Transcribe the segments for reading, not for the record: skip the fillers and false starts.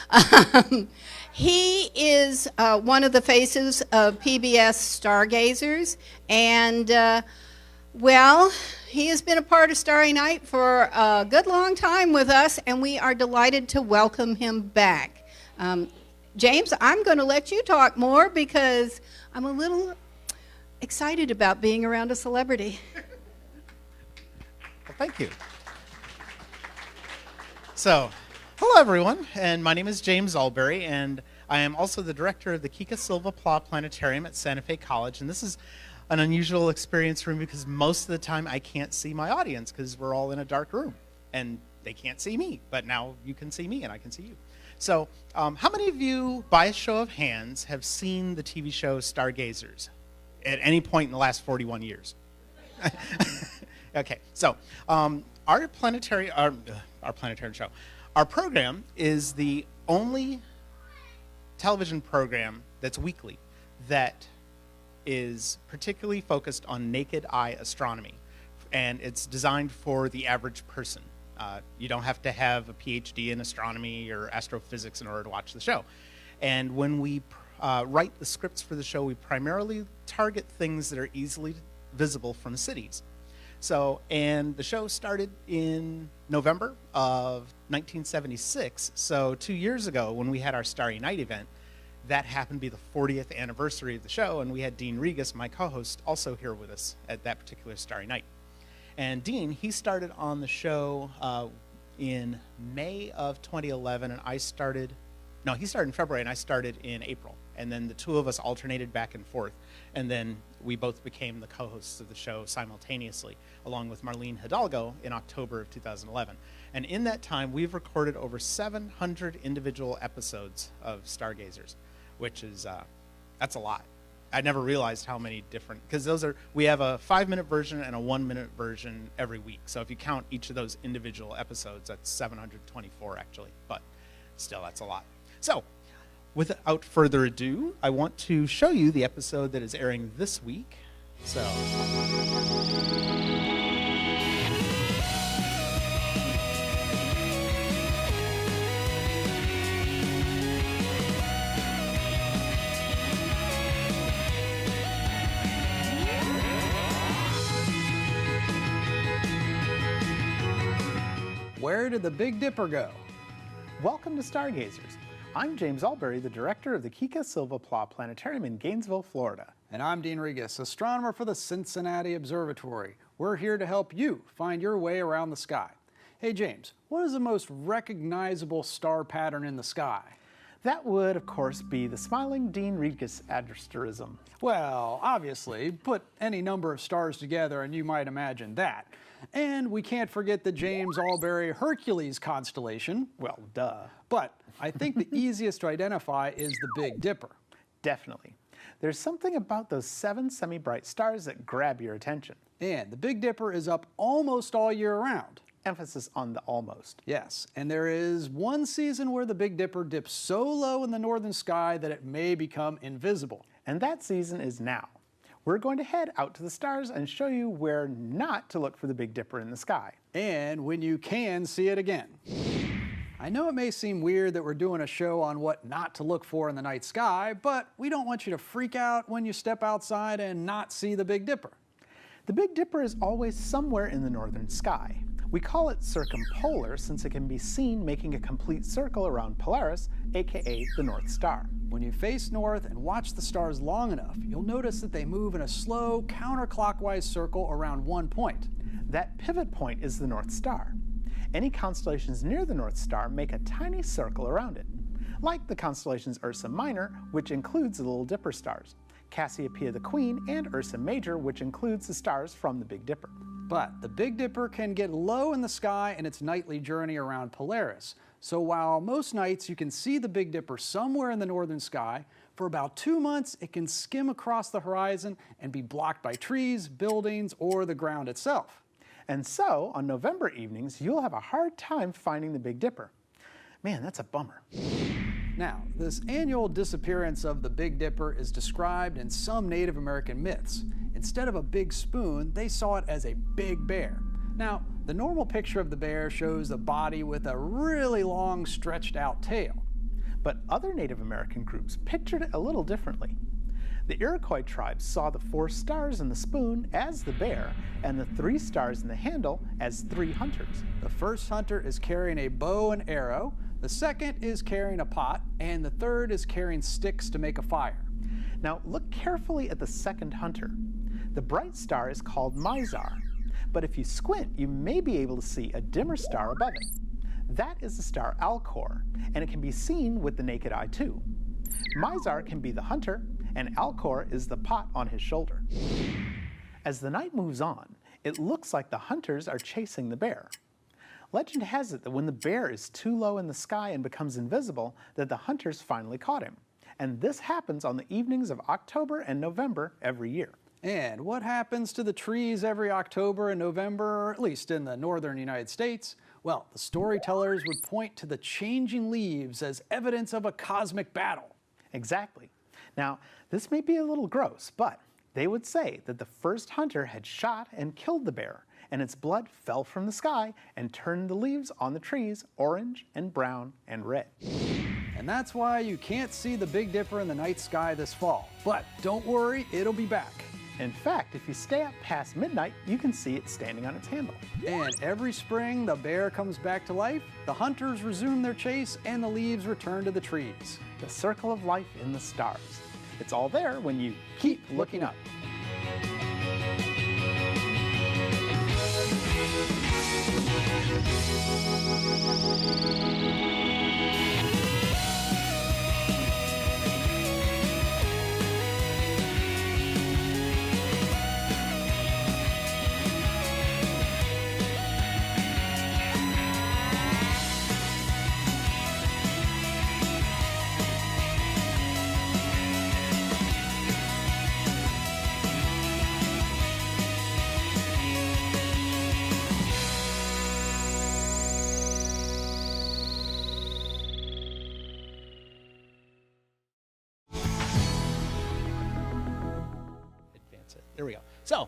Um, he is one of the faces of PBS Stargazers, and well, he has been a part of Starry Night for a good long time with us, and we are delighted to welcome him back. James, I'm going to let you talk more because I'm a little excited about being around a celebrity. Well, thank you. So, hello everyone, and my name is James Albury, and I am also the director of the Kika Silva Pla Planetarium at Santa Fe College, and this is an unusual experience for me because most of the time I can't see my audience because we're all in a dark room, and they can't see me, but now you can see me and I can see you. So, how many of you, by a show of hands, have seen the TV show Stargazers at any point in the last 41 years? Okay, so our planetarium show, our program is the only television program that's weekly that is particularly focused on naked eye astronomy, and it's designed for the average person. You don't have to have a PhD in astronomy or astrophysics in order to watch the show. And when we write the scripts for the show, we primarily target things that are easily visible from cities. So, and the show started in November of 1976. So 2 years ago, when we had our Starry Night event, that happened to be the 40th anniversary of the show, and we had Dean Regas, my co-host, also here with us at that particular Starry Night. And Dean, he started on the show in May of 2011, and he started in February, and I started in April. And then the two of us alternated back and forth, and then we both became the co-hosts of the show simultaneously, along with Marlene Hidalgo in October of 2011. And in that time, we've recorded over 700 individual episodes of Stargazers, which is, that's a lot. I never realized how many different, because we have a 5-minute version and a 1-minute version every week. So if you count each of those individual episodes, that's 724 actually, but still that's a lot. So without further ado, I want to show you the episode that is airing this week. So. Where did the Big Dipper go? Welcome to Stargazers. I'm James Albury, the director of the Kika Silva Pla Planetarium in Gainesville, Florida. And I'm Dean Regas, astronomer for the Cincinnati Observatory. We're here to help you find your way around the sky. Hey James, what is the most recognizable star pattern in the sky? That would, of course, be the smiling Dean Regas asterism. Well, obviously, put any number of stars together and you might imagine that. And we can't forget the James Albury Hercules constellation. Well, duh. But I think the easiest to identify is the Big Dipper. Definitely. There's something about those 7 semi-bright stars that grab your attention. And the Big Dipper is up almost all year round. Emphasis on the almost. Yes, and there is one season where the Big Dipper dips so low in the northern sky that it may become invisible. And that season is now. We're going to head out to the stars and show you where not to look for the Big Dipper in the sky. And when you can see it again. I know it may seem weird that we're doing a show on what not to look for in the night sky, but we don't want you to freak out when you step outside and not see the Big Dipper. The Big Dipper is always somewhere in the northern sky. We call it circumpolar since it can be seen making a complete circle around Polaris, aka the North Star. When you face north and watch the stars long enough, you'll notice that they move in a slow, counterclockwise circle around one point. That pivot point is the North Star. Any constellations near the North Star make a tiny circle around it, like the constellations Ursa Minor, which includes the Little Dipper stars, Cassiopeia the Queen, and Ursa Major, which includes the stars from the Big Dipper. But the Big Dipper can get low in the sky in its nightly journey around Polaris. So while most nights you can see the Big Dipper somewhere in the northern sky, for about 2 months it can skim across the horizon and be blocked by trees, buildings, or the ground itself. And so, on November evenings, you'll have a hard time finding the Big Dipper. Man, that's a bummer. Now, this annual disappearance of the Big Dipper is described in some Native American myths. Instead of a big spoon, they saw it as a big bear. Now, the normal picture of the bear shows a body with a really long, stretched out tail. But other Native American groups pictured it a little differently. The Iroquois tribes saw the 4 stars in the spoon as the bear and the 3 stars in the handle as 3 hunters. The first hunter is carrying a bow and arrow, the second is carrying a pot, and the third is carrying sticks to make a fire. Now look carefully at the second hunter. The bright star is called Mizar, but if you squint, you may be able to see a dimmer star above it. That is the star Alcor, and it can be seen with the naked eye too. Mizar can be the hunter, and Alcor is the pot on his shoulder. As the night moves on, it looks like the hunters are chasing the bear. Legend has it that when the bear is too low in the sky and becomes invisible, that the hunters finally caught him. And this happens on the evenings of October and November every year. And what happens to the trees every October and November, at least in the northern United States? Well, the storytellers would point to the changing leaves as evidence of a cosmic battle. Exactly. Now, this may be a little gross, but they would say that the first hunter had shot and killed the bear, and its blood fell from the sky and turned the leaves on the trees orange and brown and red. And that's why you can't see the Big Dipper in the night sky this fall. But don't worry, it'll be back. In fact, if you stay up past midnight, you can see it standing on its handle. And every spring, the bear comes back to life, the hunters resume their chase, and the leaves return to the trees. The circle of life in the stars. It's all there when you keep looking up. There we go. So,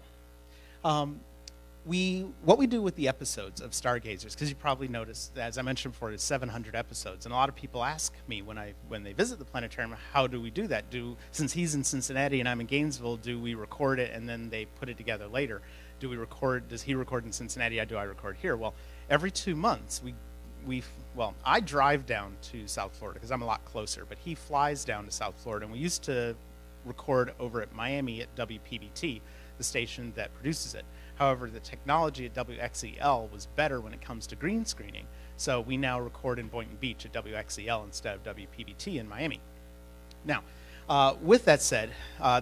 what we do with the episodes of Stargazers, because you probably noticed, as I mentioned before, it's 700 episodes, and a lot of people ask me when they visit the planetarium, how do we do that? Since he's in Cincinnati and I'm in Gainesville, do we record it and then they put it together later? Does he record in Cincinnati? Do I record here? Well, every 2 months I drive down to South Florida because I'm a lot closer, but he flies down to South Florida, and we used to record over at Miami at WPBT, the station that produces it. However, the technology at WXEL was better when it comes to green screening, so we now record in Boynton Beach at WXEL instead of WPBT in Miami. Now, with that said,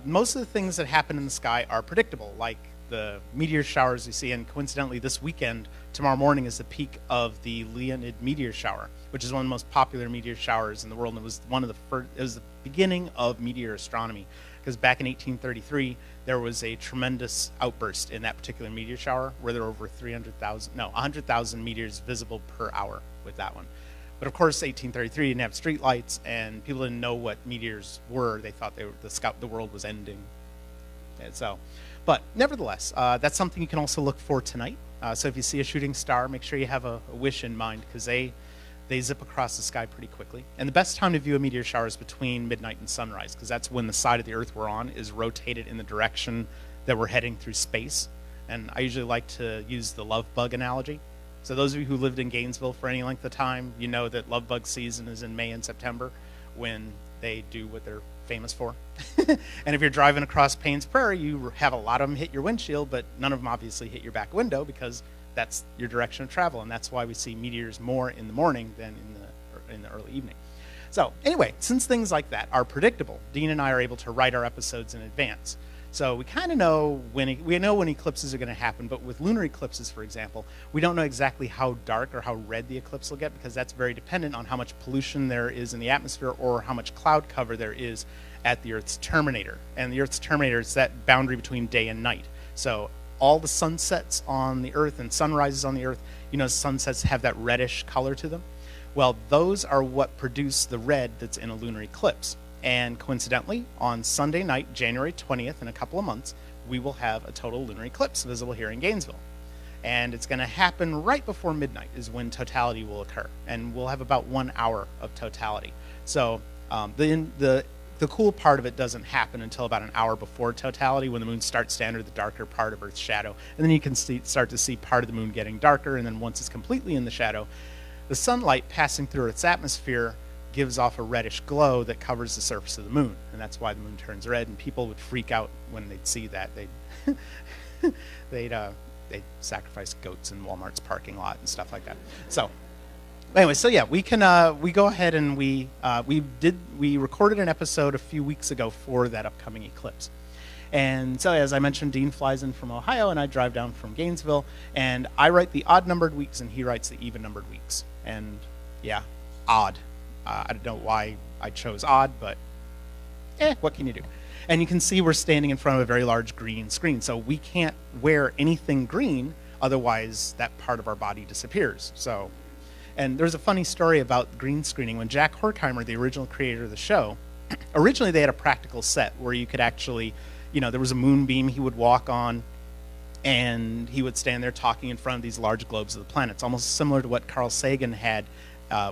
most of the things that happen in the sky are predictable, like the meteor showers we see, and coincidentally this weekend, tomorrow morning, is the peak of the Leonid meteor shower, which is one of the most popular meteor showers in the world, and it was the beginning of meteor astronomy, because back in 1833 there was a tremendous outburst in that particular meteor shower where there were over 100,000 meteors visible per hour with that one. But of course, 1833 didn't have street lights, and people didn't know what meteors were. They thought the world was ending. And so, but nevertheless, that's something you can also look for tonight. So if you see a shooting star, make sure you have a wish in mind, because they zip across the sky pretty quickly. And the best time to view a meteor shower is between midnight and sunrise, because that's when the side of the Earth we're on is rotated in the direction that we're heading through space. And I usually like to use the love bug analogy. So those of you who lived in Gainesville for any length of time, you know that love bug season is in May and September, when they do what they're famous for. And if you're driving across Paynes Prairie, you have a lot of them hit your windshield, but none of them obviously hit your back window, because that's your direction of travel, and that's why we see meteors more in the morning than in the early evening. So anyway, since things like that are predictable, Dean and I are able to write our episodes in advance. So we kind of know when eclipses are going to happen, but with lunar eclipses, for example, we don't know exactly how dark or how red the eclipse will get, because that's very dependent on how much pollution there is in the atmosphere or how much cloud cover there is at the Earth's terminator. And the Earth's terminator is that boundary between day and night. So all the sunsets on the Earth and sunrises on the Earth, sunsets have that reddish color to them. Well, those are what produce the red that's in a lunar eclipse. And coincidentally, on Sunday night, January 20th, in a couple of months, we will have a total lunar eclipse visible here in Gainesville. and it's going to happen right before midnight is when totality will occur, and we'll have about 1 hour of totality. So the cool part of it doesn't happen until about an hour before totality, when the moon starts to enter the darker part of Earth's shadow, and then you can start to see part of the moon getting darker, and then once it's completely in the shadow, the sunlight passing through Earth's atmosphere gives off a reddish glow that covers the surface of the moon, and that's why the moon turns red. And people would freak out when they'd see that. They'd sacrifice goats in Walmart's parking lot and stuff like that. So anyway, so yeah, we go ahead and we recorded an episode a few weeks ago for that upcoming eclipse. And so, as I mentioned, Dean flies in from Ohio, and I drive down from Gainesville, and I write the odd-numbered weeks, and he writes the even-numbered weeks. And yeah, odd. I don't know why I chose odd, but what can you do? And you can see we're standing in front of a very large green screen, so we can't wear anything green, otherwise that part of our body disappears. So, and there's a funny story about green screening. When Jack Horkheimer, the original creator of the show, originally they had a practical set where you could actually, there was a moonbeam he would walk on, and he would stand there talking in front of these large globes of the planets, almost similar to what Carl Sagan had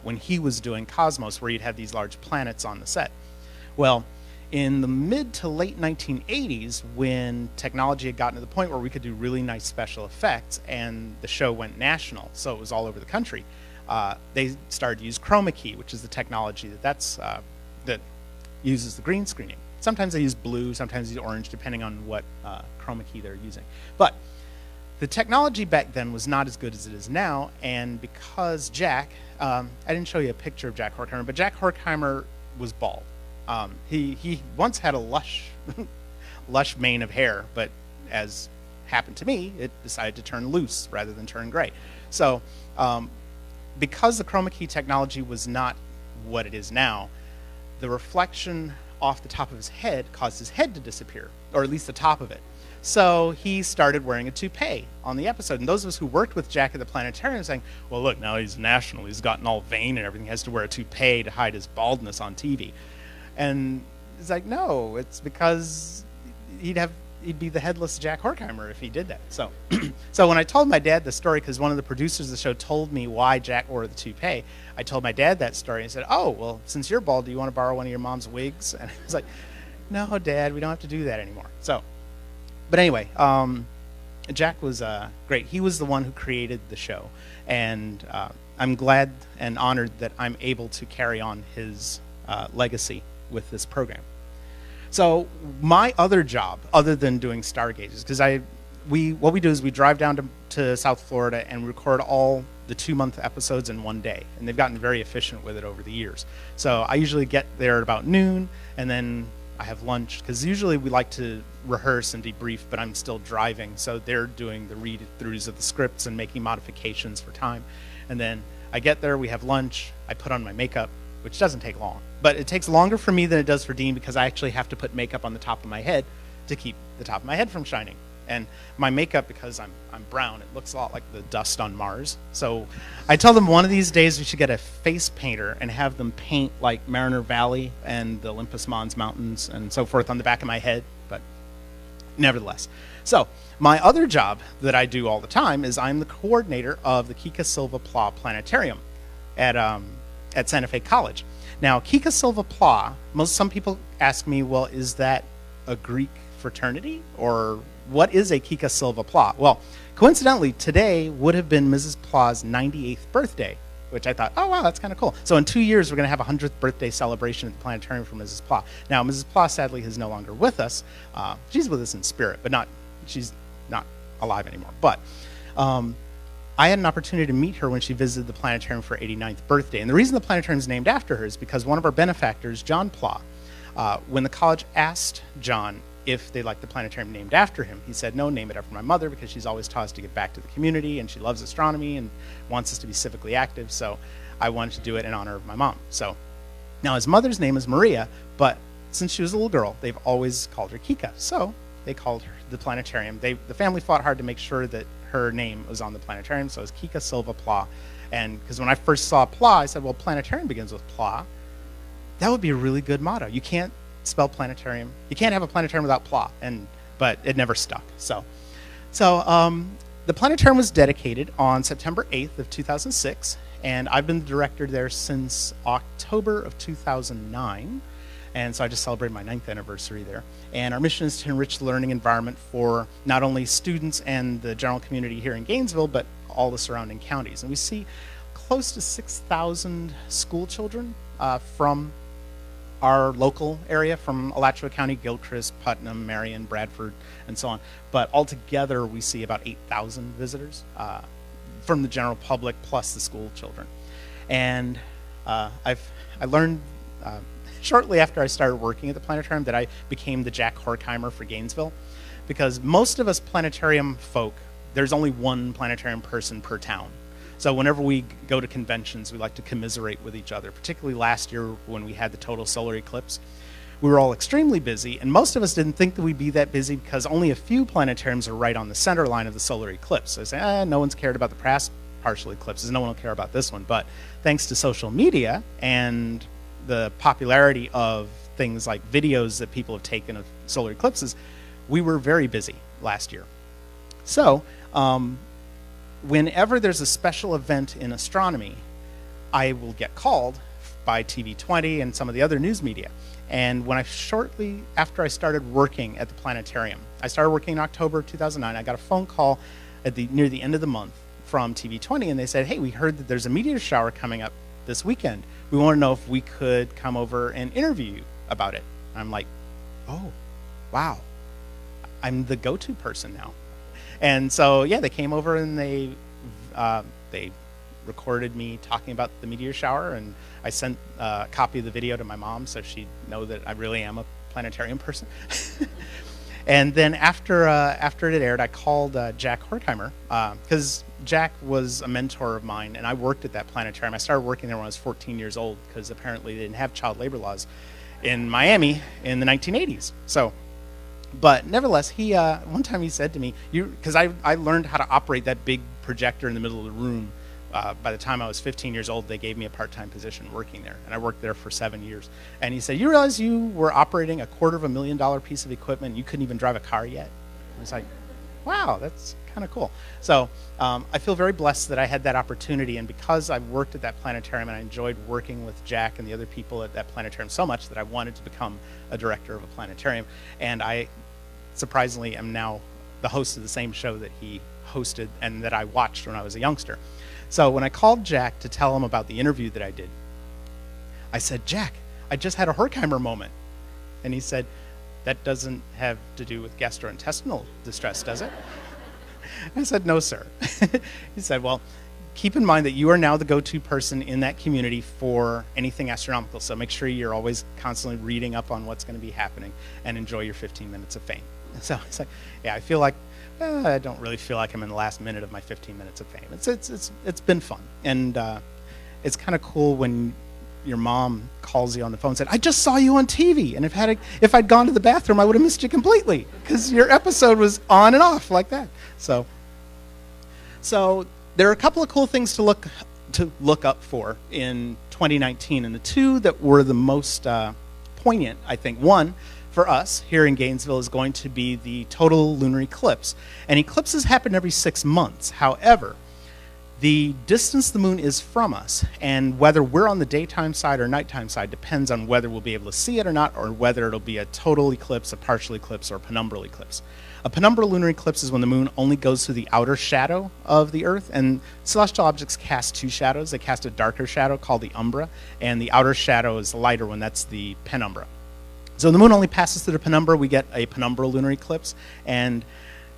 when he was doing Cosmos, where you'd have these large planets on the set. Well, in the mid to late 1980s, when technology had gotten to the point where we could do really nice special effects, and the show went national, so it was all over the country, they started to use chroma key, which is the technology that uses the green screening. Sometimes they use blue, sometimes they use orange, depending on what chroma key they're using. But the technology back then was not as good as it is now, and because Jack, I didn't show you a picture of Jack Horkheimer, but Jack Horkheimer was bald. He once had a lush mane of hair, but as happened to me, it decided to turn loose rather than turn gray. So because the chroma key technology was not what it is now, the reflection off the top of his head caused his head to disappear, or at least the top of it. So he started wearing a toupee on the episode. And those of us who worked with Jack at the planetarium were saying, well, look, now he's national. He's gotten all vain and everything. He has to wear a toupee to hide his baldness on TV. And it's like, no, it's because he'd be the headless Jack Horkheimer if he did that. So so when I told my dad the story, because one of the producers of the show told me why Jack wore the toupee, I told my dad that story and said, oh, well, since you're bald, do you want to borrow one of your mom's wigs? And I was like, no, Dad, we don't have to do that anymore. So, but anyway, Jack was great. He was the one who created the show, and I'm glad and honored that I'm able to carry on his legacy with this program. So my other job, other than doing Stargazers, because what we do is we drive down to South Florida and record all the 2-month episodes in one day, and they've gotten very efficient with it over the years. So I usually get there at about noon, and then I have lunch, because usually we like to rehearse and debrief, but I'm still driving, so they're doing the read-throughs of the scripts and making modifications for time. And then I get there, we have lunch, I put on my makeup, which doesn't take long. But it takes longer for me than it does for Dean, because I actually have to put makeup on the top of my head to keep the top of my head from shining. And my makeup, because I'm brown, it looks a lot like the dust on Mars. So I tell them one of these days we should get a face painter and have them paint like Mariner Valley and the Olympus Mons Mountains and so forth on the back of my head, but nevertheless. So my other job that I do all the time is I'm the coordinator of the Kika Silva Pla Planetarium at Santa Fe College. Now, Kika Silva Pla, some people ask me, well, is that a Greek fraternity, or what is a Kika Silva Pla? Well, coincidentally, today would have been Mrs. Pla's 98th birthday, which I thought, oh, wow, that's kind of cool. So in 2 years, we're going to have a 100th birthday celebration at the planetarium for Mrs. Pla. Now, Mrs. Pla, sadly, is no longer with us. She's with us in spirit, but she's not alive anymore. But I had an opportunity to meet her when she visited the planetarium for her 89th birthday. And the reason the planetarium is named after her is because one of our benefactors, John Pla, when the college asked John if they liked the planetarium named after him, he said, no, name it after my mother, because she's always taught us to give back to the community, and she loves astronomy and wants us to be civically active, so I wanted to do it in honor of my mom. So now his mother's name is Maria, but since she was a little girl, they've always called her Kika, so they called her the planetarium. The family fought hard to make sure that her name was on the planetarium, so it's Kika Silva Pla. And because when I first saw Pla, I said, well, planetarium begins with Pla. That would be a really good motto. You can't spell planetarium. You can't have a planetarium without Pla, but it never stuck. So the planetarium was dedicated on September 8th of 2006, and I've been the director there since October of 2009. And so I just celebrated my 9th anniversary there. And our mission is to enrich the learning environment for not only students and the general community here in Gainesville, but all the surrounding counties. And we see close to 6,000 school children from our local area, from Alachua County, Gilchrist, Putnam, Marion, Bradford, and so on. But altogether, we see about 8,000 visitors from the general public plus the school children. And I learned shortly after I started working at the planetarium that I became the Jack Horkheimer for Gainesville, because most of us planetarium folk, there's only one planetarium person per town. So whenever we go to conventions, we like to commiserate with each other, particularly last year when we had the total solar eclipse. We were all extremely busy, and most of us didn't think that we'd be that busy because only a few planetariums are right on the center line of the solar eclipse. So I say, no one's cared about the past partial eclipses, no one will care about this one. But thanks to social media and the popularity of things like videos that people have taken of solar eclipses, we were very busy last year. So whenever there's a special event in astronomy, I will get called by TV20 and some of the other news media. And when shortly after I started working at the planetarium, I started working in October 2009, I got a phone call near the end of the month from TV20, and they said, hey, we heard that there's a meteor shower coming up this weekend. We want to know if we could come over and interview you about it. I'm like, oh, wow. I'm the go-to person now. And so, yeah, they came over and they recorded me talking about the meteor shower, and I sent a copy of the video to my mom so she'd know that I really am a planetarium person. And then after it aired, I called Jack Horkheimer, because Jack was a mentor of mine, and I worked at that planetarium. I started working there when I was 14 years old, because apparently they didn't have child labor laws in Miami in the 1980s. So, but nevertheless, he one time he said to me, because I learned how to operate that big projector in the middle of the room. By the time I was 15 years old, they gave me a part-time position working there, and I worked there for 7 years. And he said, you realize you were operating a $250,000 piece of equipment and you couldn't even drive a car yet? I was like, wow, that's kind of cool. So I feel very blessed that I had that opportunity, and because I worked at that planetarium and I enjoyed working with Jack and the other people at that planetarium so much that I wanted to become a director of a planetarium. And I surprisingly am now the host of the same show that he hosted and that I watched when I was a youngster. So when I called Jack to tell him about the interview that I did, I said, Jack, I just had a Horkheimer moment. And he said, that doesn't have to do with gastrointestinal distress, does it? I said, no, sir. He said, well, keep in mind that you are now the go-to person in that community for anything astronomical, so make sure you're always constantly reading up on what's going to be happening and enjoy your 15 minutes of fame. So it's like, yeah, I feel like, I don't really feel like I'm in the last minute of my 15 minutes of fame. It's been fun, and it's kind of cool when your mom calls you on the phone and said, I just saw you on TV, and if I'd gone to the bathroom, I would have missed you completely, because your episode was on and off like that. So there are a couple of cool things to look up for in 2019, and the two that were the most poignant, I think. One, for us here in Gainesville, is going to be the total lunar eclipse. And eclipses happen every 6 months. However, the distance the moon is from us and whether we're on the daytime side or nighttime side depends on whether we'll be able to see it or not, or whether it'll be a total eclipse, a partial eclipse, or a penumbral eclipse. A penumbral lunar eclipse is when the moon only goes through the outer shadow of the Earth, and celestial objects cast two shadows. They cast a darker shadow called the umbra, and the outer shadow is the lighter one, that's the penumbra. So the moon only passes through the penumbra, we get a penumbral lunar eclipse, and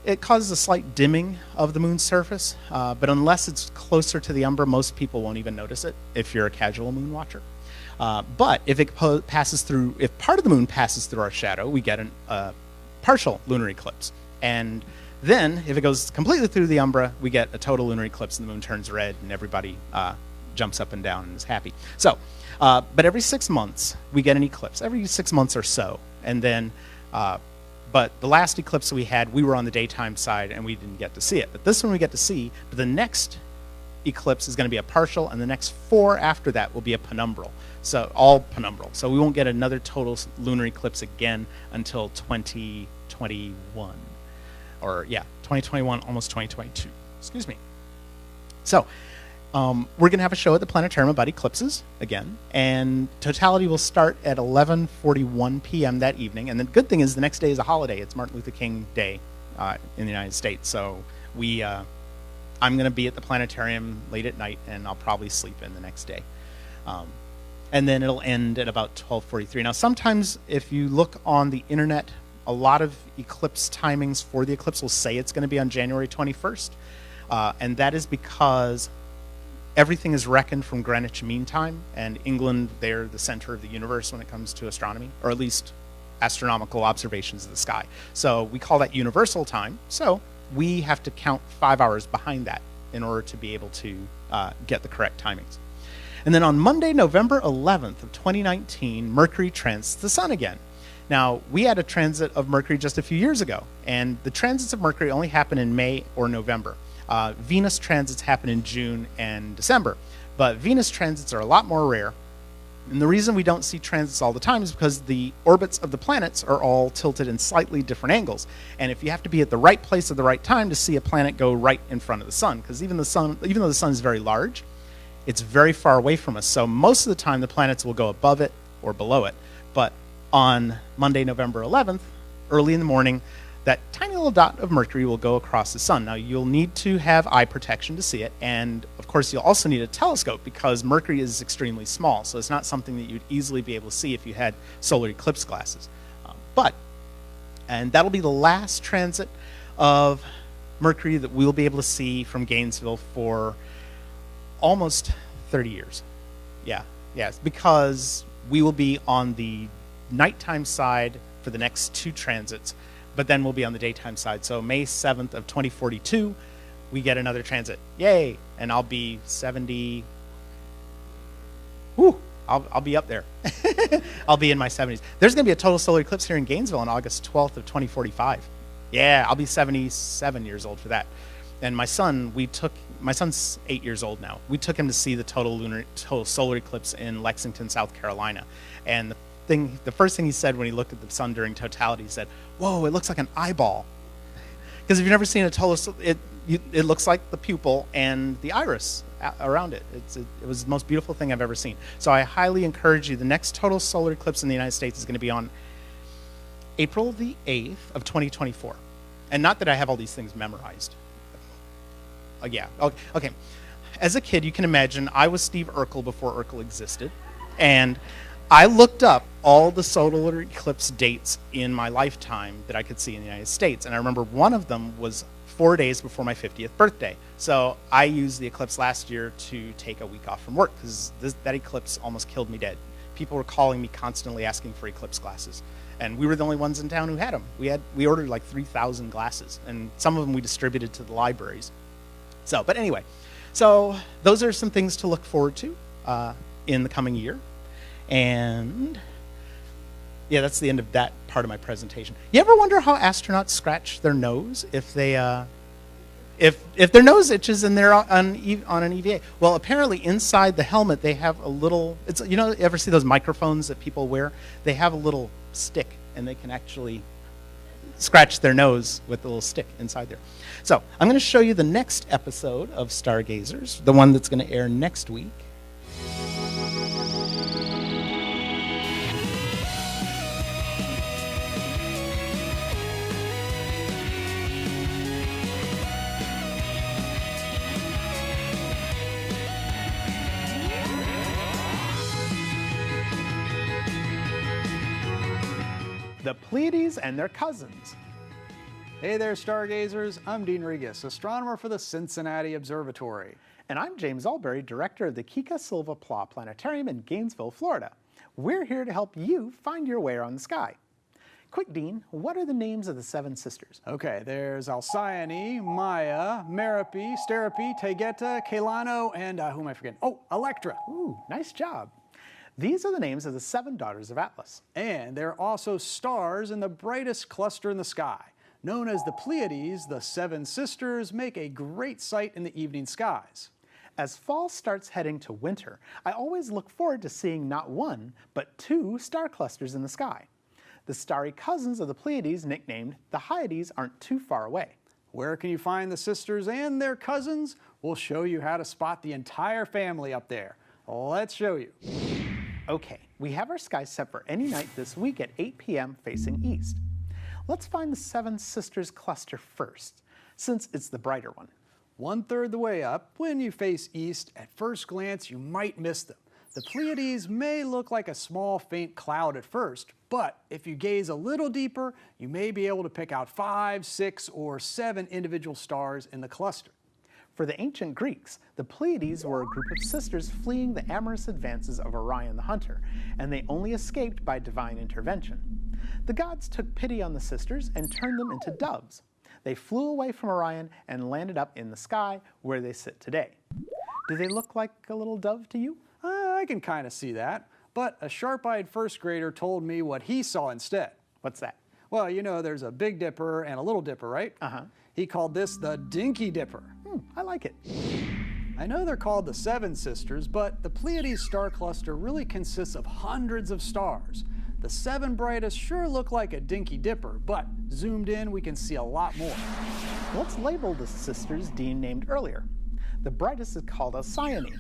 it causes a slight dimming of the moon's surface, but unless it's closer to the umbra, most people won't even notice it if you're a casual moon watcher. But if it passes through, if part of the moon passes through our shadow, we get a partial lunar eclipse. And then, if it goes completely through the umbra, we get a total lunar eclipse, and the moon turns red, and everybody jumps up and down and is happy. So, but every 6 months, we get an eclipse, every 6 months or so. And then, but the last eclipse we had, we were on the daytime side, and we didn't get to see it. But this one we get to see, but the next eclipse is going to be a partial, and the next 4 after that will be a penumbral. So, all penumbral. So we won't get another total lunar eclipse again until 2021. Or, yeah, 2021, almost 2022. Excuse me. So, we're going to have a show at the planetarium about eclipses again, and totality will start at 11:41 p.m. that evening. And the good thing is the next day is a holiday. It's Martin Luther King Day in the United States. So I'm going to be at the planetarium late at night, and I'll probably sleep in the next day. And then it'll end at about 12:43. Now, sometimes if you look on the internet, a lot of eclipse timings for the eclipse will say it's going to be on January 21st. And that is because everything is reckoned from Greenwich Mean Time, and England, they're the center of the universe when it comes to astronomy, or at least astronomical observations of the sky. So we call that universal time. So we have to count 5 hours behind that in order to be able to get the correct timings. And then on Monday, November 11th of 2019, Mercury transits the sun again. Now, we had a transit of Mercury just a few years ago, and the transits of Mercury only happen in May or November. Venus transits happen in June and December, but Venus transits are a lot more rare. And the reason we don't see transits all the time is because the orbits of the planets are all tilted in slightly different angles. And if you have to be at the right place at the right time to see a planet go right in front of the sun, because even though the sun is very large, it's very far away from us. So most of the time the planets will go above it or below it. But on Monday, November 11th, early in the morning, that tiny little dot of Mercury will go across the sun. Now, you'll need to have eye protection to see it, and of course, you'll also need a telescope because Mercury is extremely small, so it's not something that you'd easily be able to see if you had solar eclipse glasses. And that'll be the last transit of Mercury that we'll be able to see from Gainesville for almost 30 years. Yes, because we will be on the nighttime side for the next two transits, but then we'll be on the daytime side. So May 7th of 2042, we get another transit. Yay! And I'll be 70. Whew! I'll be up there. I'll be in my 70s. There's going to be a total solar eclipse here in Gainesville on August 12th of 2045. Yeah, I'll be 77 years old for that. And my son's 8 years old now. We took him to see the total solar eclipse in Lexington, South Carolina. And the first thing he said when he looked at the sun during totality, he said, "Whoa, it looks like an eyeball." Because if you've never seen a total, it looks like the pupil and the iris around it. It was the most beautiful thing I've ever seen. So I highly encourage you. The next total solar eclipse in the United States is going to be on April the 8th of 2024. And not that I have all these things memorized. Yeah, okay. As a kid, you can imagine, I was Steve Urkel before Urkel existed. And I looked up all the solar eclipse dates in my lifetime that I could see in the United States. And I remember one of them was 4 days before my 50th birthday. So I used the eclipse last year to take a week off from work because that eclipse almost killed me dead. People were calling me constantly asking for eclipse glasses. And we were the only ones in town who had them. We ordered like 3,000 glasses, and some of them we distributed to the libraries. But anyway, so those are some things to look forward to in the coming year. And yeah, that's the end of that part of my presentation. You ever wonder how astronauts scratch their nose if they if their nose itches and they're on an EVA? Well, apparently inside the helmet they have a little. You ever see those microphones that people wear? They have a little stick, and they can actually scratch their nose with the little stick inside there. So I'm going to show you the next episode of Stargazers, the one that's going to air next week. The Pleiades and their cousins. Hey there, stargazers. I'm Dean Regas, astronomer for the Cincinnati Observatory. And I'm James Albury, director of the Kika Silva Pla Planetarium in Gainesville, Florida. We're here to help you find your way around the sky. Quick, Dean, what are the names of the seven sisters? Okay, there's Alcyone, Maya, Merope, Sterope, Taygeta, Kailano, and who am I forgetting? Oh, Electra. Ooh, nice job. These are the names of the seven daughters of Atlas. And there are also stars in the brightest cluster in the sky. Known as the Pleiades, the seven sisters make a great sight in the evening skies. As fall starts heading to winter, I always look forward to seeing not one, but two star clusters in the sky. The starry cousins of the Pleiades, nicknamed the Hyades, aren't too far away. Where can you find the sisters and their cousins? We'll show you how to spot the entire family up there. Let's show you. Okay, we have our sky set for any night this week at 8 p.m. facing east. Let's find the Seven Sisters cluster first, since it's the brighter one. 1/3 the way up, when you face east, at first glance you might miss them. The Pleiades may look like a small faint cloud at first, but if you gaze a little deeper, you may be able to pick out 5, 6, or 7 individual stars in the cluster. For the ancient Greeks, the Pleiades were a group of sisters fleeing the amorous advances of Orion the Hunter, and they only escaped by divine intervention. The gods took pity on the sisters and turned them into doves. They flew away from Orion and landed up in the sky where they sit today. Do they look like a little dove to you? I can kind of see that, but a sharp-eyed first grader told me what he saw instead. What's that? Well, you know, there's a Big Dipper and a Little Dipper, right? He called this the Dinky Dipper. I like it. I know they're called the Seven Sisters, but the Pleiades star cluster really consists of hundreds of stars. The 7 brightest sure look like a Dinky Dipper, but zoomed in we can see a lot more. Let's label the sisters Dean named earlier. The brightest is called Alcyone.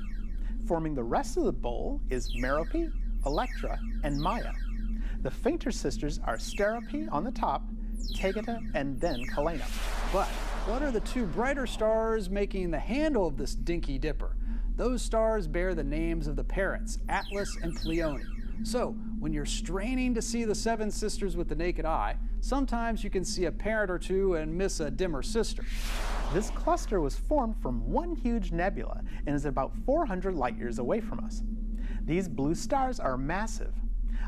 Forming the rest of the bowl is Merope, Electra, and Maya. The fainter sisters are Sterope on the top, Taygeta, and then Kalena. But what are the 2 brighter stars making the handle of this Dinky Dipper? Those stars bear the names of the parents, Atlas and Pleione. So when you're straining to see the 7 sisters with the naked eye, sometimes you can see a parent or 2 and miss a dimmer sister. This cluster was formed from one huge nebula and is about 400 light years away from us. These blue stars are massive.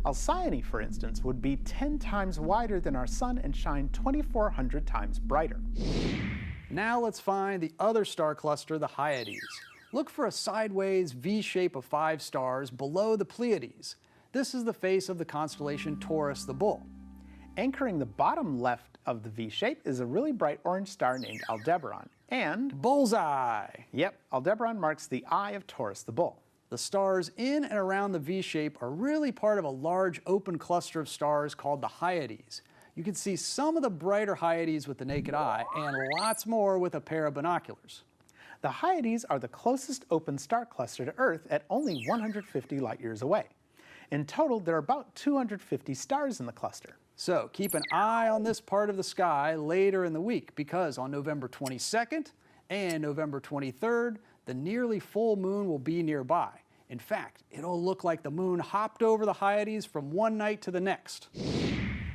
Alcyone, for instance, would be 10 times wider than our sun and shine 2,400 times brighter. Now let's find the other star cluster, the Hyades. Look for a sideways V shape of 5 stars below the Pleiades. This is the face of the constellation Taurus the Bull. Anchoring the bottom left of the V shape is a really bright orange star named Aldebaran. And, Bullseye! yep, Aldebaran marks the eye of Taurus the Bull. The stars in and around the V shape are really part of a large open cluster of stars called the Hyades. You can see some of the brighter Hyades with the naked eye and lots more with a pair of binoculars. The Hyades are the closest open star cluster to Earth at only 150 light years away. In total, there are about 250 stars in the cluster. So keep an eye on this part of the sky later in the week, because on November 22nd and November 23rd, the nearly full moon will be nearby. In fact, it'll look like the moon hopped over the Hyades from one night to the next.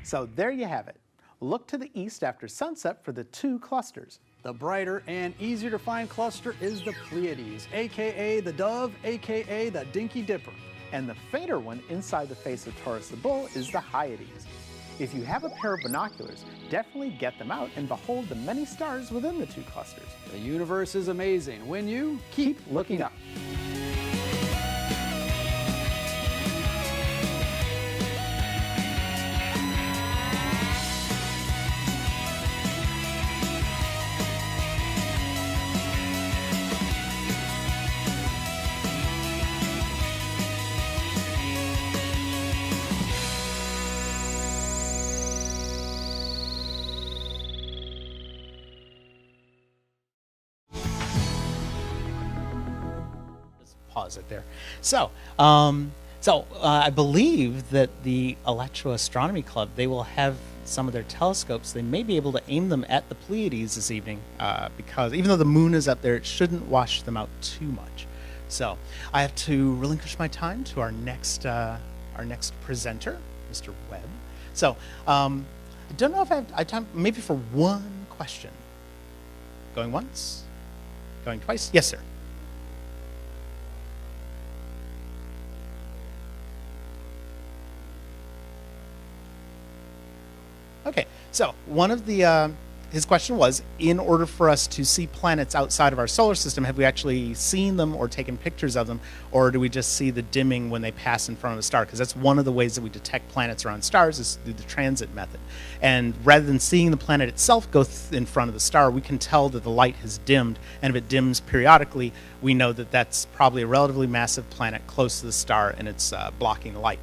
So there you have it. Look to the east after sunset for the 2 clusters. The brighter and easier to find cluster is the Pleiades, aka the Dove, aka the Dinky Dipper. And the fainter one inside the face of Taurus the Bull is the Hyades. If you have a pair of binoculars, definitely get them out and behold the many stars within the 2 clusters. The universe is amazing when you keep looking up. Pause it there. So, I believe that the Electroastronomy Club, they will have some of their telescopes. They may be able to aim them at the Pleiades this evening, because even though the moon is up there, it shouldn't wash them out too much. So, I have to relinquish my time to our next presenter, Mr. Webb. So, I don't know if I have time, maybe for one question. Going once? Going twice? Yes, sir. Okay, so one of the, his question was, in order for us to see planets outside of our solar system, have we actually seen them or taken pictures of them, or do we just see the dimming when they pass in front of a star? Because that's one of the ways that we detect planets around stars is through the transit method. And rather than seeing the planet itself go in front of the star, we can tell that the light has dimmed, and if it dims periodically, we know that that's probably a relatively massive planet close to the star and it's blocking the light.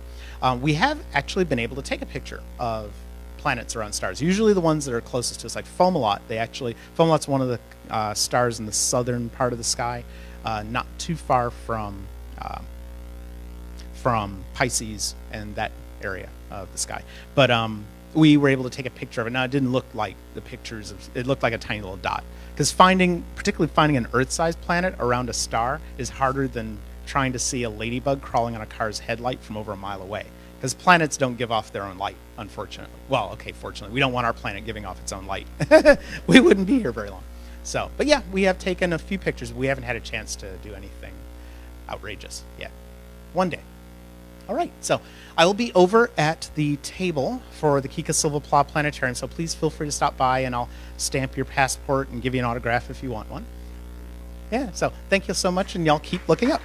We have actually been able to take a picture of planets around stars. Usually the ones that are closest to us, like Fomalhaut, Fomalhaut's one of the stars in the southern part of the sky, not too far from Pisces and that area of the sky. But we were able to take a picture of it. Now, it didn't look like the pictures it looked like a tiny little dot. Because particularly finding an Earth-sized planet around a star is harder than trying to see a ladybug crawling on a car's headlight from over a mile away. Because planets don't give off their own light, unfortunately. Well, okay, fortunately. We don't want our planet giving off its own light. We wouldn't be here very long. So, but yeah, we have taken a few pictures. We haven't had a chance to do anything outrageous yet. One day. All right, so I will be over at the table for the Kika Silva Pla Planetarium, so please feel free to stop by and I'll stamp your passport and give you an autograph if you want one. Yeah, so thank you so much, and y'all keep looking up.